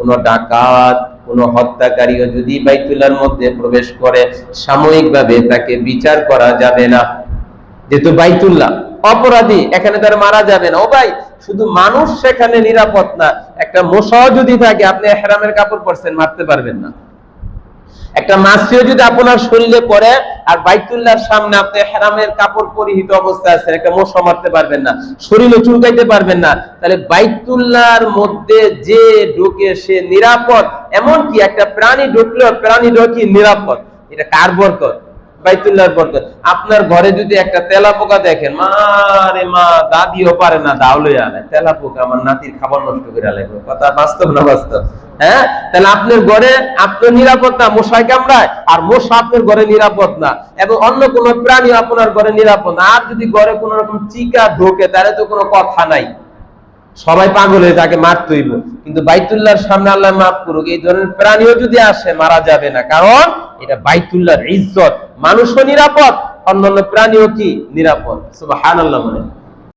কোন ডাকাত, কোন হত্যাকারীও যদি বাইতুল্লাহর মধ্যে প্রবেশ করে সাময়িকভাবে তাকে বিচার করা যাবে না, যেহেতু বাইতুল্লাহ অপরাধী, এখানে তার মারা যাবে না। ও ভাই, শুধু মানুষ সেখানে নিরাপদ না, একটা মশাও যদি থাকে, আপনি ইহরামের কাপড় পরছেন, মারতে পারবেন না। একটা মাছিও যদি আপনার শরীরে পড়ে আর বাইতুল্লাহর সামনে আপনি ইহরামের কাপড় পরিহিত অবস্থায় আছেন, একটা মশা মারতে পারবেন না, শরীরে চুলকাইতে পারবেন না। তাহলে বাইতুল্লাহর মধ্যে যে ঢোকে সে নিরাপদ, এমনকি একটা প্রাণী ঢুকলেও প্রাণী ঢোকি নিরাপদ। এটা কার বরকত? বাইতুল্লাহর বরকত। আপনার ঘরে যদি একটা তেলাপোকা দেখেন, মা রে মা, দাদিও পারে না, দাও লইয়া আনে, তেলাপোকা আমার নাতির খাবার নষ্ট করে লাগবে। কথা বাস্তব না বাস্তব? হ্যাঁ, তাহলে আপনার ঘরে আপনার নিরাপদ না, মশায় কামড়ায়, আর মশা আপনার ঘরে নিরাপদ না, এবং অন্য কোন প্রাণী আপনার ঘরে নিরাপদ না। আর যদি ঘরে কোন রকম চিকা ঢোকে, তাহলে তো কোনো কথা নাই, সবাই পাগল হয়ে তাকে মারতে হইব। কিন্তু বাইতুল্লাহর সামনে আল্লাহ মাফ করুক, এই ধরনের প্রাণীও যদি আসে মারা যাবে না, কারণ এটা বাইতুল্লাহর ইজ্জত। মানুষও নিরাপদ, অন্যান্য প্রাণীও কি নিরাপদ। সুবহানাল্লাহ।